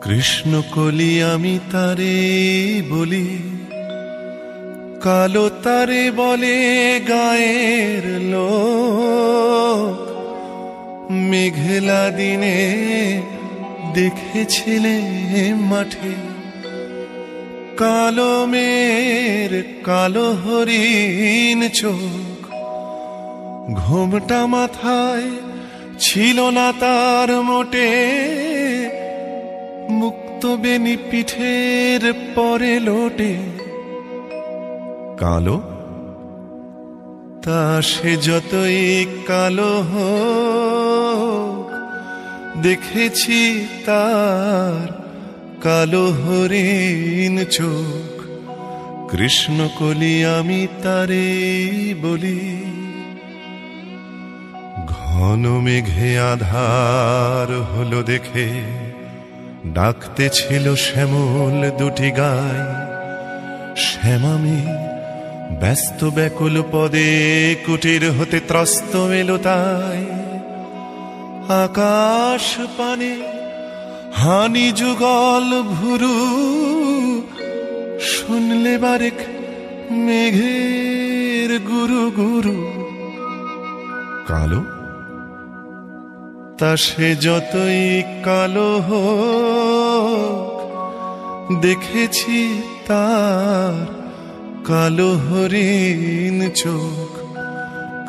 কৃষ্ণ কলি আমি তারে বলি, কালো তারে বলে গায়ের লোক। মেঘলা দিনে দেখেছিলে মাঠে কালো মেয়ের কালো হরিণ চোখ। ঘোমটা মাথায় ছিল না তার মোটে, মুক্ত বেনি পিঠের পরে লোটে। কালো তা সে যতই কালো হোক, দেখেছি তার কালো হরিণ চোখ। কৃষ্ণ কলি আমি তারে বলি। ঘন মেঘে আধার হলো দেখে ডাকতে ছিল শ্যামল দুটি গায়। শ্যামামি ব্যস্ত ব্যাকুল পদে কুটির হতে ত্রস্ত এলো তাই। আকাশ পানে হানি যুগল ভুরু, শুনলে বারেক মেঘের গুরু গুরু। কালো তা সে যতই কালো হোক, দেখেছি তার কালো হরিণ চোখ।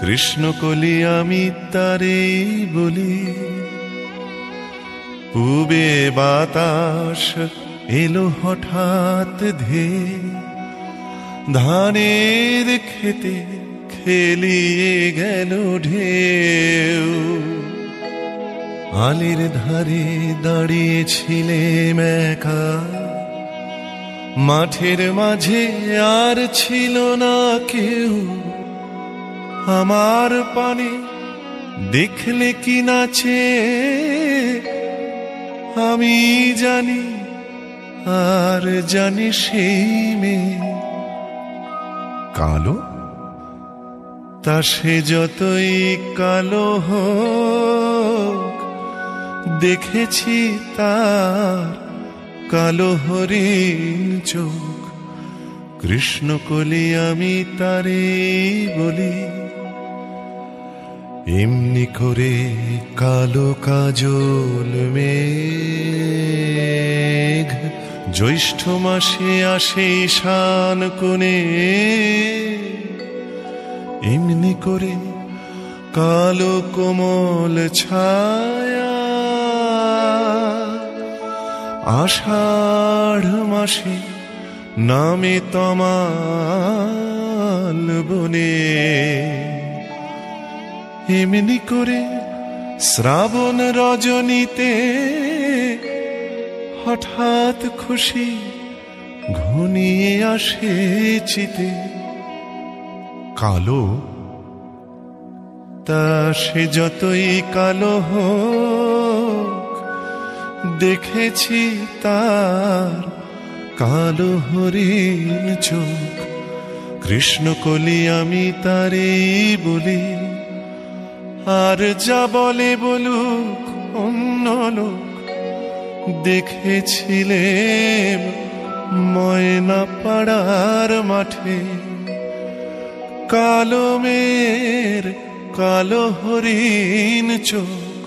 কৃষ্ণ কলি আমি তারে বলি। পূবে বাতাস এলো হঠাৎ ধেয়ে, ধানের খেতে খেলিয়ে গেল ঢেউ। আলির ধারে দাঁড়িয়েছিলেম একা, মাঠের মাঝে আর ছিল না কেউ। আমার পানে দেখলে কি নাচে আমি জানি, আর জানি সেই মেয়ে। কালো তা সে যতই কালো হোক, দেখেছি তার কালো হরিণ চোখ। কৃষ্ণ কলি আমি তারে বলি। এমনি করে কালো কাজল মেঘ জ্যৈষ্ঠ মাসে আসে ঈশান কোণে। এমনি করে কালো কোমল ছায়া আষাঢ় মাসে নামে তমাল বনে। এমনি করে শ্রাবণ রজনীতে হঠাৎ খুশি ঘনিয়ে আসে চিতে। কালো তা সে যতই কালো হোক, দেখেছি তার কালো হরিণ চোখ। কৃষ্ণ কলি আমি তারে বলি। আর যা বলে বলুক অন্য লোক, দেখেছিলেম ময়না পাড়ার মাঠে কালো মেয়ের কালো হরিণ চোখ।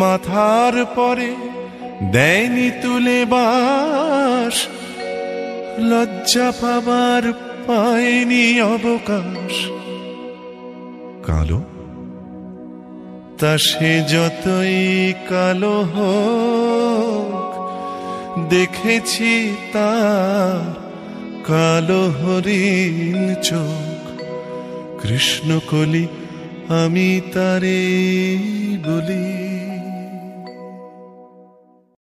মাথার পরে দেয়নি তুলে বাস, লজ্জা পাবার পায়নি অবকাশ। কালো তা সে যতই কালো হোক, দেখেছি তার কালো হরিণ চোখ। কৃষ্ণ কলি আমি তারে বলি।